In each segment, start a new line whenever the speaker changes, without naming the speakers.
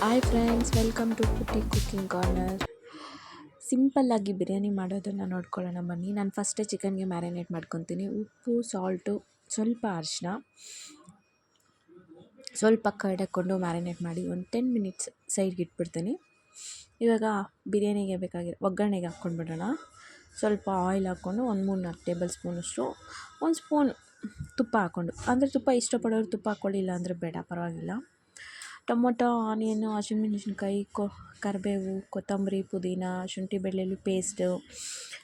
Hi friends, welcome to ಪುಟ್ಟಿ cooking corner. ಸಿಂಪಲ್ಲಾಗಿ ಬಿರಿಯಾನಿ ಮಾಡೋದನ್ನು ನೋಡ್ಕೊಳ್ಳೋಣ ಬನ್ನಿ. ನಾನು ಫಸ್ಟೇ ಚಿಕನ್ಗೆ ಮ್ಯಾರಿನೇಟ್ ಮಾಡ್ಕೊತೀನಿ. ಉಪ್ಪು, ಸಾಲ್ಟು, ಸ್ವಲ್ಪ ಅರಿಶಿನ, ಸ್ವಲ್ಪ ಕರ್ಡ್ ಹಾಕ್ಕೊಂಡು ಮ್ಯಾರಿನೇಟ್ ಮಾಡಿ ಒಂದು 10 ಮಿನಿಟ್ಸ್ ಸೈಡ್ಗೆ ಇಟ್ಬಿಡ್ತೀನಿ. ಇವಾಗ ಬಿರಿಯಾನಿಗೆ ಬೇಕಾಗಿರೋ ಒಗ್ಗರಣೆಗೆ ಹಾಕ್ಕೊಂಡ್ಬಿಡೋಣ. ಸ್ವಲ್ಪ ಆಯಿಲ್ ಹಾಕ್ಕೊಂಡು ಒಂದು 3-4 ಟೇಬಲ್ ಸ್ಪೂನಷ್ಟು, ಒಂದು ಸ್ಪೂನ್ ತುಪ್ಪ ಹಾಕ್ಕೊಂಡು, ಅಂದರೆ ತುಪ್ಪ ಇಷ್ಟಪಡೋರು ತುಪ್ಪ ಹಾಕ್ಕೊಳ್ಳಿ, ಇಲ್ಲ ಅಂದರೆ ಬೇಡ, ಪರವಾಗಿಲ್ಲ. ಟೊಮೊಟೊ, ಆನಿಯನ್ನು, ಹಸಿಮೆಣಸಿನ್ಕಾಯಿ, ಕರಿಬೇವು, ಕೊತ್ತಂಬರಿ, ಪುದೀನ, ಶುಂಠಿ ಬೆಳ್ಳುಳ್ಳಿ ಪೇಸ್ಟು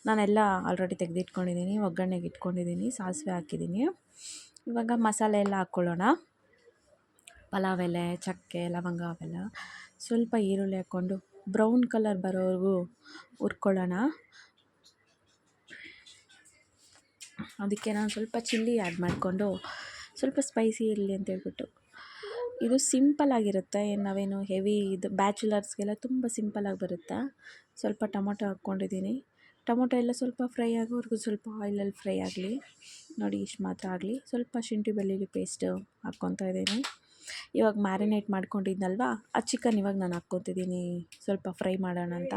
ನಾನೆಲ್ಲ ಆಲ್ರೆಡಿ ತೆಗೆದಿಟ್ಕೊಂಡಿದ್ದೀನಿ. ಒಗ್ಗರಣೆಗೆ ಇಟ್ಕೊಂಡಿದ್ದೀನಿ, ಸಾಸಿವೆ ಹಾಕಿದ್ದೀನಿ. ಇವಾಗ ಮಸಾಲೆ ಎಲ್ಲ ಹಾಕ್ಕೊಳ್ಳೋಣ. ಪಲಾವ್ ಎಲೆ, ಚಕ್ಕೆ, ಲವಂಗ ಅವೆಲ್ಲ. ಸ್ವಲ್ಪ ಈರುಳ್ಳಿ ಹಾಕ್ಕೊಂಡು ಬ್ರೌನ್ ಕಲರ್ ಬರೋವರೆಗೂ ಹುರ್ಕೊಳ್ಳೋಣ. ಅದಕ್ಕೆ ನಾನು ಸ್ವಲ್ಪ ಚಿಲ್ಲಿ ಆ್ಯಡ್ ಮಾಡಿಕೊಂಡು, ಸ್ವಲ್ಪ ಸ್ಪೈಸಿ ಇರಲಿ ಅಂತ ಹೇಳ್ಬಿಟ್ಟು. ಇದು ಸಿಂಪಲ್ಲಾಗಿರುತ್ತೆ, ನಾವೇನು ಹೆವಿ ಇದು ಬ್ಯಾಚುಲರ್ಸ್ಗೆಲ್ಲ ತುಂಬ ಸಿಂಪಲ್ಲಾಗಿ ಬರುತ್ತೆ. ಸ್ವಲ್ಪ ಟೊಮೊಟೊ ಹಾಕ್ಕೊಂಡಿದ್ದೀನಿ. ಟೊಮೊಟೊ ಎಲ್ಲ ಸ್ವಲ್ಪ ಫ್ರೈ ಆಗೋವರೆಗೂ ಸ್ವಲ್ಪ ಆಯಿಲಲ್ಲಿ ಫ್ರೈ ಆಗಲಿ. ನೋಡಿ, ಇಷ್ಟು ಮಾತ್ರ ಆಗಲಿ. ಸ್ವಲ್ಪ ಶುಂಠಿ ಬೆಳ್ಳುಳ್ಳಿ ಪೇಸ್ಟು ಹಾಕ್ಕೊತಾ ಇದ್ದೀನಿ. ಇವಾಗ ಮ್ಯಾರಿನೇಟ್ ಮಾಡ್ಕೊಂಡಿದ್ನಲ್ವ, ಆ ಚಿಕನ್ ಇವಾಗ ನಾನು ಹಾಕ್ಕೊತಿದ್ದೀನಿ, ಸ್ವಲ್ಪ ಫ್ರೈ ಮಾಡೋಣ ಅಂತ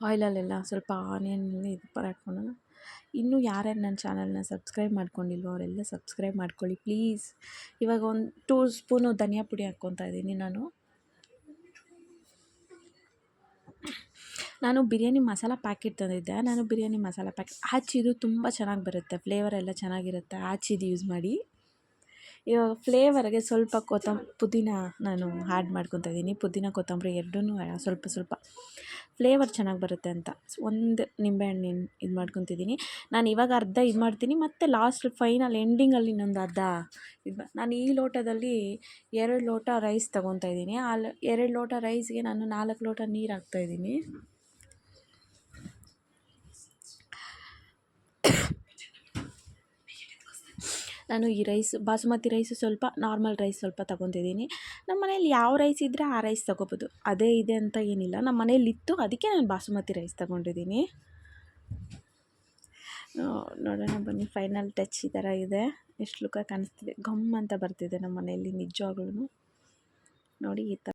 ಆಯಿಲಲ್ಲೆಲ್ಲ ಸ್ವಲ್ಪ ಆನಿಯನ್ನಲ್ಲಿ ಇದು ಹಾಕ್ಕೊಳ್ಳೋಣ. ಇನ್ನೂ ಯಾರ್ಯಾರು ನನ್ನ ಚಾನಲ್ನ ಸಬ್ಸ್ಕ್ರೈಬ್ ಮಾಡ್ಕೊಂಡಿಲ್ವೋ ಅವರೆಲ್ಲ ಸಬ್ಸ್ಕ್ರೈಬ್ ಮಾಡ್ಕೊಳ್ಳಿ ಪ್ಲೀಸ್. ಇವಾಗ ಒಂದು 2 ಸ್ಪೂನು ಧನಿಯಾ ಪುಡಿ ಹಾಕ್ಕೊತಾ ಇದ್ದೀನಿ. ನಾನು ಬಿರಿಯಾನಿ ಮಸಾಲ ಪ್ಯಾಕೆಟ್ ತಂದಿದ್ದೆ. ಬಿರಿಯಾನಿ ಮಸಾಲ ಪ್ಯಾಕೆಟ್ ಆಚಿದು ತುಂಬ ಚೆನ್ನಾಗಿ ಬರುತ್ತೆ, ಫ್ಲೇವರ್ ಎಲ್ಲ ಚೆನ್ನಾಗಿರುತ್ತೆ. ಆಚಿದು ಯೂಸ್ ಮಾಡಿ. ಇವಾಗ ಫ್ಲೇವರ್ಗೆ ಸ್ವಲ್ಪ ಪುದೀನ ನಾನು ಆ್ಯಡ್ ಮಾಡ್ಕೊತಾ ಇದ್ದೀನಿ. ಪುದೀನ, ಕೊತ್ತಂಬರಿ ಎರಡೂ ಸ್ವಲ್ಪ ಸ್ವಲ್ಪ ಫ್ಲೇವರ್ ಚೆನ್ನಾಗಿ ಬರುತ್ತೆ ಅಂತ ಒಂದು ನಿಂಬೆಹಣ್ಣು ಇದು ಮಾಡ್ಕೊತಿದ್ದೀನಿ. ನಾನು ಇವಾಗ ಅರ್ಧ ಇದು ಮಾಡ್ತೀನಿ, ಮತ್ತು ಲಾಸ್ಟ್ ಫೈನಲ್ ಎಂಡಿಂಗಲ್ಲಿ ಇನ್ನೊಂದು ಅರ್ಧ ನಾನು ಈ ಲೋಟದಲ್ಲಿ 2 ಲೋಟ ರೈಸ್ ತೊಗೊತಾ ಇದ್ದೀನಿ. 2 ಲೋಟ ರೈಸ್ಗೆ ನಾನು 4 ಲೋಟ ನೀರು ಹಾಕ್ತಾಯಿದ್ದೀನಿ. ನಾನು ಈ ಬಾಸುಮತಿ ರೈಸು ಸ್ವಲ್ಪ, ನಾರ್ಮಲ್ ರೈಸ್ ಸ್ವಲ್ಪ ತೊಗೊತಿದ್ದೀನಿ. ನಮ್ಮ ಮನೇಲಿ ಯಾವ ರೈಸ್ ಇದ್ದರೆ ಆ ರೈಸ್ ತೊಗೋಬೋದು, ಅದೇ ಇದೆ ಅಂತ ಏನಿಲ್ಲ. ನಮ್ಮ ಮನೇಲಿತ್ತು, ಅದಕ್ಕೆ ನಾನು ಬಾಸುಮತಿ ರೈಸ್ ತೊಗೊಂಡಿದ್ದೀನಿ. ನೋಡೋಣ ಬನ್ನಿ, ಫೈನಲ್ ಟಚ್ ಈ ಥರ ಇದೆ. ಎಷ್ಟು ಲುಕ್ಕಾಗಿ ಕಾಣಿಸ್ತಿದೆ, ಘಮ್ ಅಂತ ಬರ್ತಿದೆ ನಮ್ಮ ಮನೆಯಲ್ಲಿ ನಿಜವಾಗ್ಲೂ. ನೋಡಿ, ಈ ಥರ